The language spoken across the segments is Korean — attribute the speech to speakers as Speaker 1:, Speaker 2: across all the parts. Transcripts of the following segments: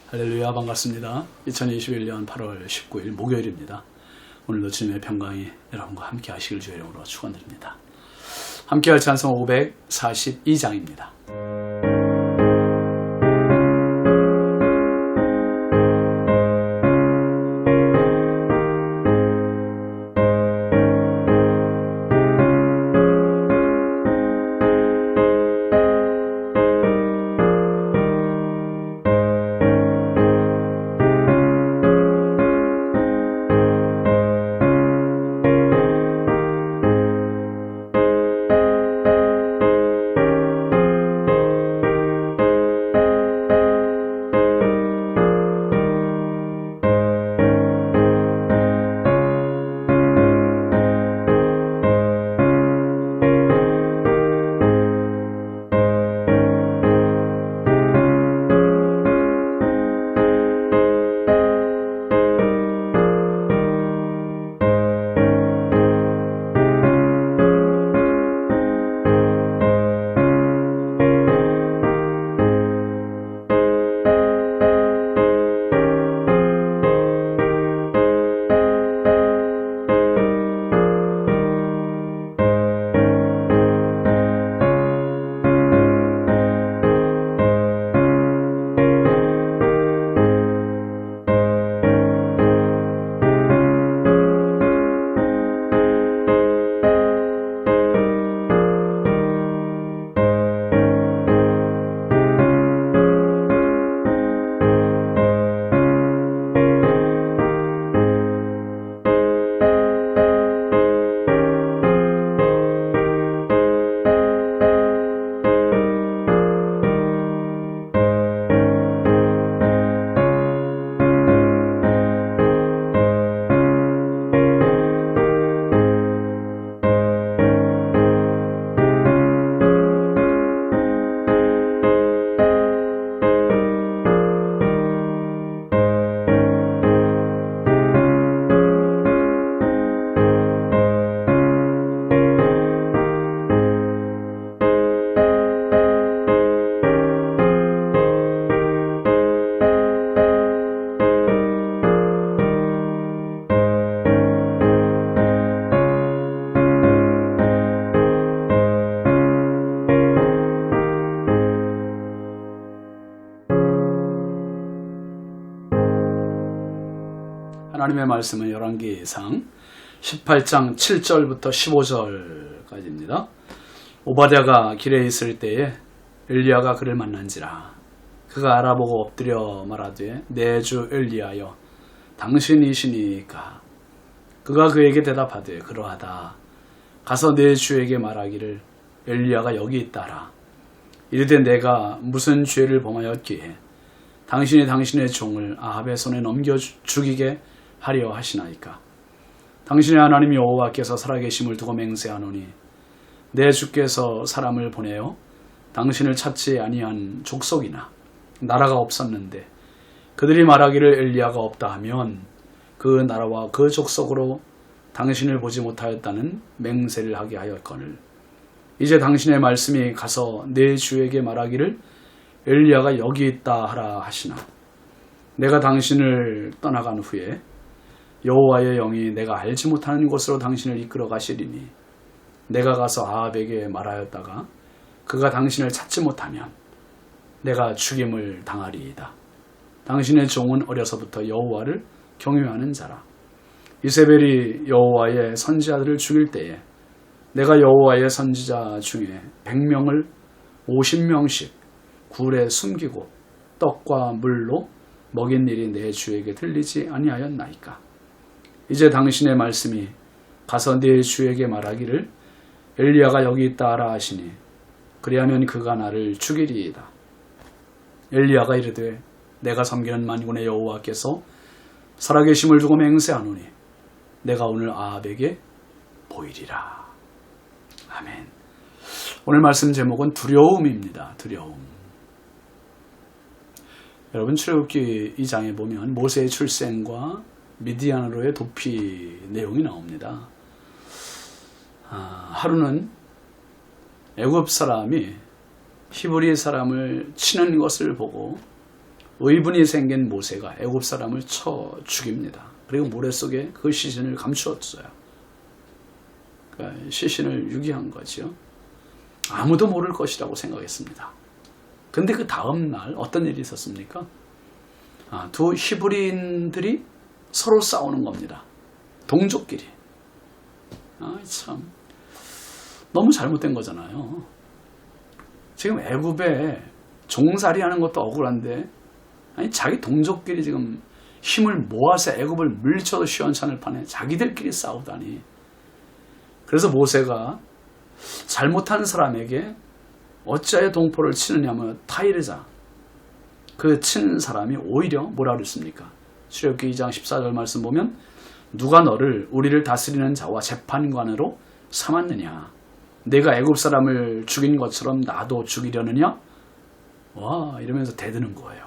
Speaker 1: 할렐루야, 반갑습니다. 2021년 8월 19일 목요일입니다. 오늘도 주님의 평강이 여러분과 함께 하시길 주의 이름으로 축원드립니다. 함께 할 찬송 542장입니다. 하나님의 말씀은 열왕기상 18장 7절부터 15절까지입니다. 오바댜가 길에 있을 때에 엘리야가 그를 만난지라. 그가 알아보고 엎드려 말하되 내 주 엘리야여 당신이시니까. 그가 그에게 대답하되 그러하다. 가서 내 주에게 말하기를 엘리야가 여기 있다라. 이르되 내가 무슨 죄를 범하였기에 당신이 당신의 종을 아합의 손에 넘겨 죽이게 하려 하시나이까. 당신의 하나님 여호와께서 살아계심을 두고 맹세하노니 내 주께서 사람을 보내어 당신을 찾지 아니한 족속이나 나라가 없었는데 그들이 말하기를 엘리야가 없다 하면 그 나라와 그 족속으로 당신을 보지 못하였다는 맹세를 하게 하였거늘 이제 당신의 말씀이 가서 내 주에게 말하기를 엘리야가 여기 있다 하라 하시나. 내가 당신을 떠나간 후에 여호와의 영이 내가 알지 못하는 곳으로 당신을 이끌어 가시리니 내가 가서 아합에게 말하였다가 그가 당신을 찾지 못하면 내가 죽임을 당하리이다. 당신의 종은 어려서부터 여호와를 경외하는 자라. 이세벨이 여호와의 선지자들을 죽일 때에 내가 여호와의 선지자 중에 100명을 50명씩 굴에 숨기고 떡과 물로 먹인 일이 내 주에게 들리지 아니하였나이까. 이제 당신의 말씀이 가서 내 주에게 말하기를 엘리야가 여기 있다 하라 하시니 그리하면 그가 나를 죽이리이다. 엘리야가 이르되 내가 섬기는 만군의 여호와께서 살아계심을 두고 맹세하노니 내가 오늘 아합에게 보이리라. 아멘. 오늘 말씀 제목은 두려움입니다. 두려움. 여러분, 출애굽기 2장에 보면 모세의 출생과 미디안으로의 도피 내용이 나옵니다. 하루는 애굽 사람이 히브리 사람을 치는 것을 보고 의분이 생긴 모세가 애굽 사람을 쳐 죽입니다. 그리고 모래 속에 그 시신을 감추었어요. 그러니까 시신을 유기한 거죠. 아무도 모를 것이라고 생각했습니다. 근데 그 다음 날 어떤 일이 있었습니까? 두 히브리인들이 서로 싸우는 겁니다. 동족끼리. 참 너무 잘못된 거잖아요. 지금 애굽에 종살이 하는 것도 억울한데 자기 동족끼리 지금 힘을 모아서 애굽을 물리쳐도 시원찮을 판에 자기들끼리 싸우다니. 그래서 모세가 잘못한 사람에게 어찌하여 동포를 치느냐면 타이르자, 그 치는 사람이 오히려 뭐라 그랬습니까? 출애굽기 2장 14절 말씀 보면 누가 너를 우리를 다스리는 자와 재판관으로 삼았느냐? 내가 애굽 사람을 죽인 것처럼 나도 죽이려느냐? 와, 이러면서 대드는 거예요.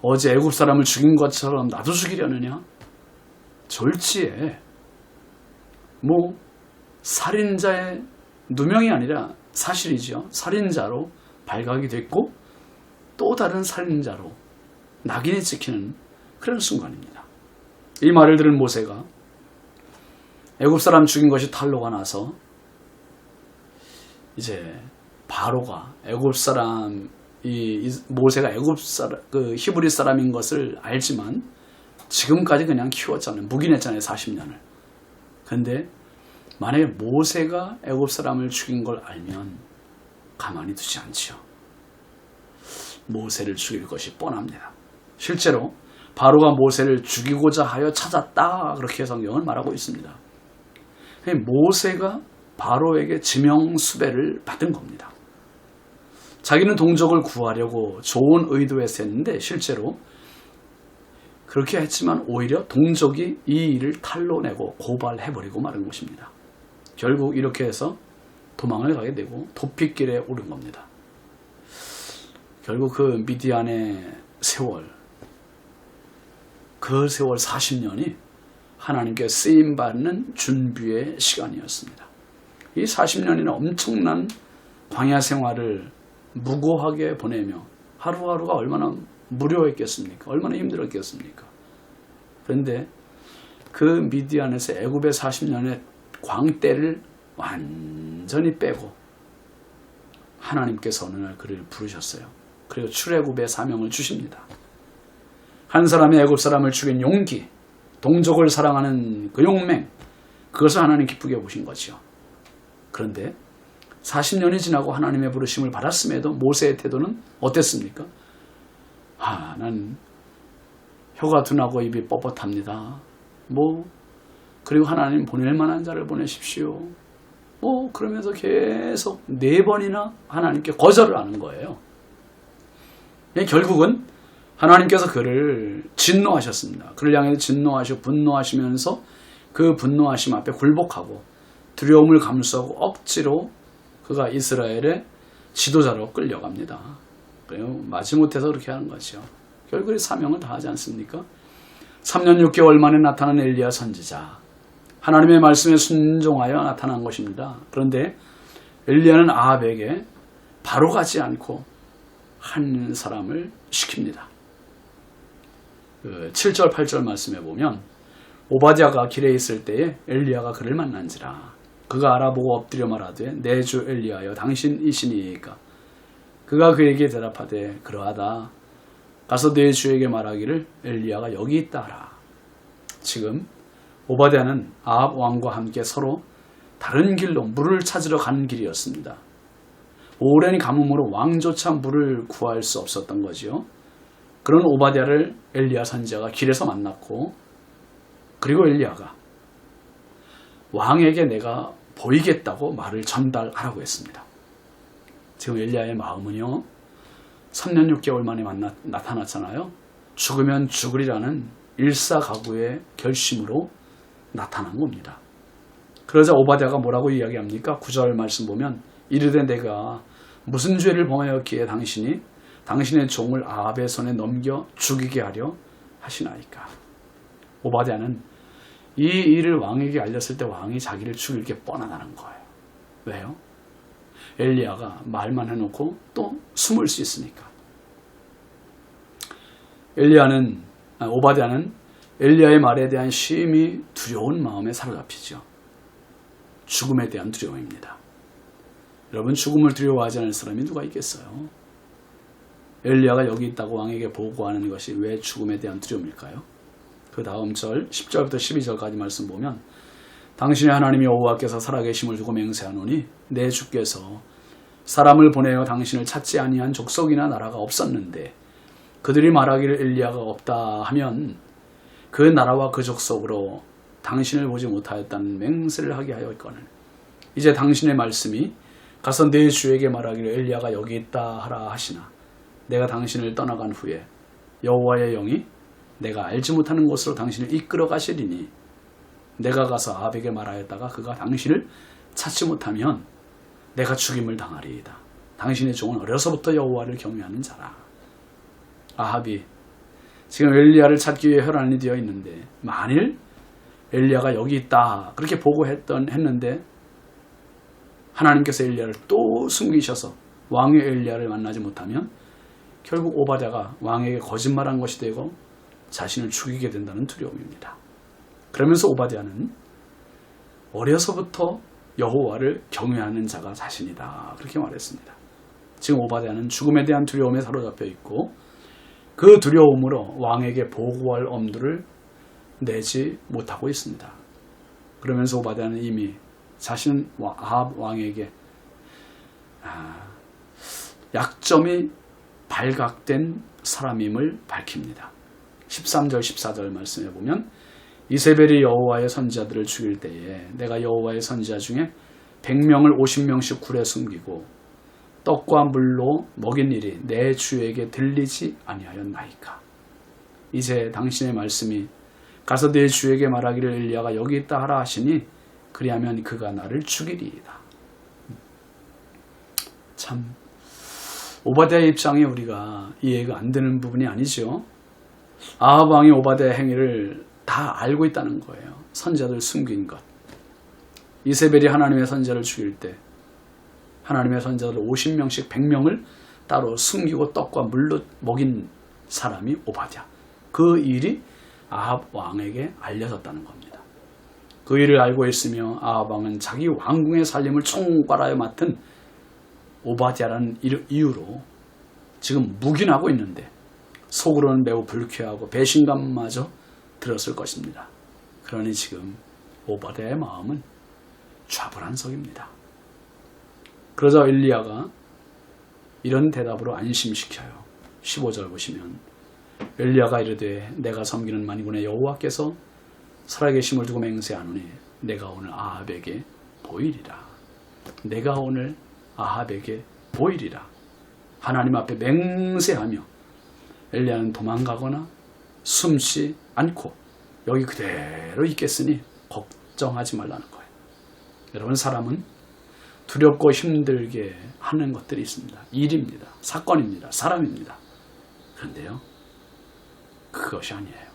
Speaker 1: 어제 애굽 사람을 죽인 것처럼 나도 죽이려느냐? 졸지에 살인자의 누명이 아니라 사실이죠. 살인자로 발각이 됐고 또 다른 살인자로 낙인이 찍히는 그런 순간입니다. 이 말을 들은 모세가 애굽 사람 죽인 것이 탄로가 나서 이제 바로가 애굽 사람 모세가 애굽 사람 그 히브리 사람인 것을 알지만 지금까지 그냥 키웠잖아요. 묵인했잖아요. 40년을. 근데 만약에 모세가 애굽 사람을 죽인 걸 알면 가만히 두지 않지요. 모세를 죽일 것이 뻔합니다. 실제로 바로가 모세를 죽이고자 하여 찾았다, 그렇게 성경은 말하고 있습니다. 모세가 바로에게 지명수배를 받은 겁니다. 자기는 동족을 구하려고 좋은 의도에서 했는데 실제로 그렇게 했지만 오히려 동족이 이 일을 탄로내고 고발해버리고 마는 것입니다. 결국 이렇게 해서 도망을 가게 되고 도피길에 오른 겁니다. 결국 그 미디안의 세월, 그 세월 40년이 하나님께 쓰임받는 준비의 시간이었습니다. 이 40년이나 엄청난 광야 생활을 무고하게 보내며 하루하루가 얼마나 무료했겠습니까? 얼마나 힘들었겠습니까? 그런데 그 미디안에서 애굽의 40년의 광대를 완전히 빼고 하나님께서 어느 날 그를 부르셨어요. 그리고 출애굽의 사명을 주십니다. 한 사람이 애굽 사람을 죽인 용기, 동족을 사랑하는 그 용맹, 그것을 하나님 기쁘게 보신 거죠. 그런데 40년이 지나고 하나님의 부르심을 받았음에도 모세의 태도는 어땠습니까? 난 혀가 둔하고 입이 뻣뻣합니다. 그리고 하나님 보낼 만한 자를 보내십시오. 그러면서 계속 4번이나 하나님께 거절을 하는 거예요. 결국은 하나님께서 그를 진노하셨습니다. 그를 향해 진노하시고 분노하시면서 그 분노하심 앞에 굴복하고 두려움을 감수하고 억지로 그가 이스라엘의 지도자로 끌려갑니다. 그래요. 마지못해서 그렇게 하는 거죠. 결국 사명을 다하지 않습니까? 3년 6개월 만에 나타난 엘리야 선지자. 하나님의 말씀에 순종하여 나타난 것입니다. 그런데 엘리야는 아합에게 바로 가지 않고 한 사람을 시킵니다. 7절 8절 말씀에 보면 오바댜가 길에 있을 때에 엘리야가 그를 만난지라. 그가 알아보고 엎드려 말하되 내 주 엘리야여 당신이시니이까. 그가 그에게 대답하되 그러하다. 가서 내 주에게 말하기를 엘리야가 여기 있다 하라. 지금 오바댜는 아합 왕과 함께 서로 다른 길로 물을 찾으러 가는 길이었습니다. 오랜 가뭄으로 왕조차 물을 구할 수 없었던 거지요. 그런 오바댜를 엘리야 선지자가 길에서 만났고, 그리고 엘리야가 왕에게 내가 보이겠다고 말을 전달하라고 했습니다. 지금 엘리야의 마음은요, 3년 6개월 만에 나타났잖아요. 죽으면 죽으리라는 일사각오의 결심으로 나타난 겁니다. 그러자 오바댜가 뭐라고 이야기합니까? 9절 말씀 보면 이르되 내가 무슨 죄를 범하였기에 당신이 당신의 종을 아합의 손에 넘겨 죽이게 하려 하시나이까. 오바댜는 이 일을 왕에게 알렸을 때 왕이 자기를 죽일 게 뻔하다는 거예요. 왜요? 엘리야가 말만 해놓고 또 숨을 수 있으니까. 오바댜는 엘리야의 말에 대한 심히 두려운 마음에 사로잡히죠. 죽음에 대한 두려움입니다. 여러분, 죽음을 두려워하지 않을 사람이 누가 있겠어요? 엘리야가 여기 있다고 왕에게 보고하는 것이 왜 죽음에 대한 두려움일까요? 그 다음 절 10절부터 12절까지 말씀 보면 당신의 하나님 여호와께서 살아계심을 두고 맹세하노니 내 주께서 사람을 보내어 당신을 찾지 아니한 족속이나 나라가 없었는데 그들이 말하기를 엘리야가 없다 하면 그 나라와 그 족속으로 당신을 보지 못하였다는 맹세를 하게 하였거늘 이제 당신의 말씀이 가서 내 주에게 말하기를 엘리야가 여기 있다 하라 하시나 내가 당신을 떠나간 후에 여호와의 영이 내가 알지 못하는 곳으로 당신을 이끌어 가시리니 내가 가서 아합에게 말하였다가 그가 당신을 찾지 못하면 내가 죽임을 당하리이다. 당신의 종은 어려서부터 여호와를 경외하는 자라. 아합이 지금 엘리야를 찾기 위해 혈안이 되어 있는데 만일 엘리야가 여기 있다 그렇게 했는데 하나님께서 엘리야를 또 숨기셔서 왕의 엘리야를 만나지 못하면 결국 오바댜가 왕에게 거짓말한 것이 되고 자신을 죽이게 된다는 두려움입니다. 그러면서 오바댜는 어려서부터 여호와를 경외하는 자가 자신이다 그렇게 말했습니다. 지금 오바댜는 죽음에 대한 두려움에 사로잡혀 있고 그 두려움으로 왕에게 보고할 엄두를 내지 못하고 있습니다. 그러면서 오바댜는 이미 자신 아합 왕에게 약점이 발각된 사람임을 밝힙니다. 13절 14절 말씀에 보면 이세벨이 여호와의 선지자들을 죽일 때에 내가 여호와의 선지자 중에 100명을 50명씩 굴에 숨기고 떡과 물로 먹인 일이 내 주에게 들리지 아니하였나이까. 이제 당신의 말씀이 가서 내 주에게 말하기를 엘리야가 여기 있다 하라 하시니 그리하면 그가 나를 죽이리이다. 참 오바댜의 입장에 우리가 이해가 안 되는 부분이 아니죠. 아합 왕이 오바댜의 행위를 다 알고 있다는 거예요. 선지자들 숨긴 것. 이세벨이 하나님의 선지자를 죽일 때 하나님의 선지자들 50명씩 100명을 따로 숨기고 떡과 물로 먹인 사람이 오바댜. 그 일이 아합 왕에게 알려졌다는 겁니다. 그 일을 알고 있으며 아합 왕은 자기 왕궁의 살림을 총괄하여 맡은 오바댜라는 이유로 지금 묵인하고 있는데 속으로는 매우 불쾌하고 배신감마저 들었을 것입니다. 그러니 지금 오바댜의 마음은 좌불안석입니다. 그러자 엘리야가 이런 대답으로 안심시켜요. 15절 보시면 엘리야가 이르되 내가 섬기는 만군의 여호와께서 살아계심을 두고 맹세하노니 내가 오늘 아합에게 보이리라. 내가 오늘 아합에게 보이리라. 하나님 앞에 맹세하며 엘리야는 도망가거나 숨지 않고 여기 그대로 있겠으니 걱정하지 말라는 거예요. 여러분, 사람은 두렵고 힘들게 하는 것들이 있습니다. 일입니다. 사건입니다. 사람입니다. 그런데요, 그것이 아니에요.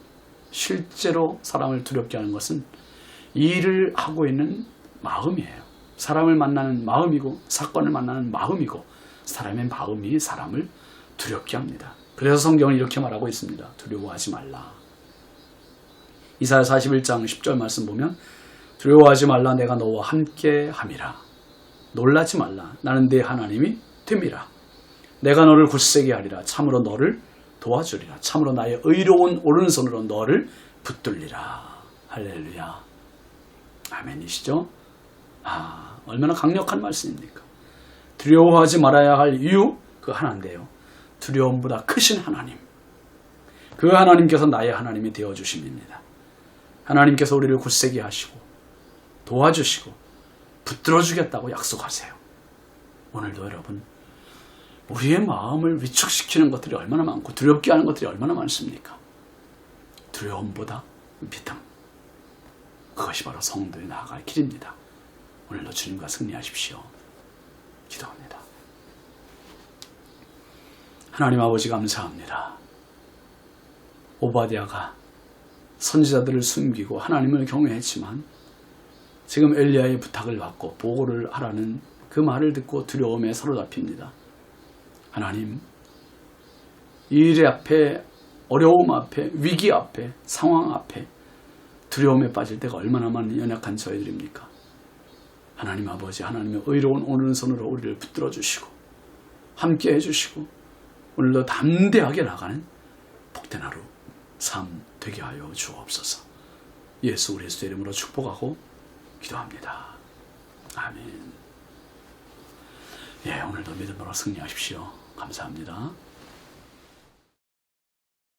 Speaker 1: 실제로 사람을 두렵게 하는 것은 일을 하고 있는 마음이에요. 사람을 만나는 마음이고 사건을 만나는 마음이고 사람의 마음이 사람을 두렵게 합니다. 그래서 성경은 이렇게 말하고 있습니다. 두려워하지 말라. 이사야 41장 10절 말씀 보면 두려워하지 말라. 내가 너와 함께 함이라. 놀라지 말라. 나는 네 하나님이 됨이라. 내가 너를 굳세게 하리라. 참으로 너를 도와주리라. 참으로 나의 의로운 오른손으로 너를 붙들리라. 할렐루야. 아멘이시죠? 얼마나 강력한 말씀입니까? 두려워하지 말아야 할 이유, 그 하나인데요. 두려움보다 크신 하나님. 그 하나님께서 나의 하나님이 되어주심입니다. 하나님께서 우리를 굳세게 하시고 도와주시고 붙들어주겠다고 약속하세요. 오늘도 여러분, 우리의 마음을 위축시키는 것들이 얼마나 많고 두렵게 하는 것들이 얼마나 많습니까? 두려움보다 믿음. 그것이 바로 성도에 나아갈 길입니다. 오늘도 주님과 승리하십시오. 기도합니다. 하나님 아버지, 감사합니다. 오바댜가 선지자들을 숨기고 하나님을 경외했지만 지금 엘리야의 부탁을 받고 보고를 하라는 그 말을 듣고 두려움에 사로잡힙니다. 하나님, 이 일 앞에 어려움 앞에, 위기 앞에, 상황 앞에 두려움에 빠질 때가 얼마나 많은 연약한 저희들입니까? 하나님 아버지, 하나님의 의로운 오른손으로 우리를 붙들어 주시고 함께 해주시고 오늘도 담대하게 나가는 복된 하루 삶 되게 하여 주옵소서. 예수 그리스도의 이름으로 축복하고 기도합니다. 아멘. 예, 오늘도 믿음으로 승리하십시오. 감사합니다.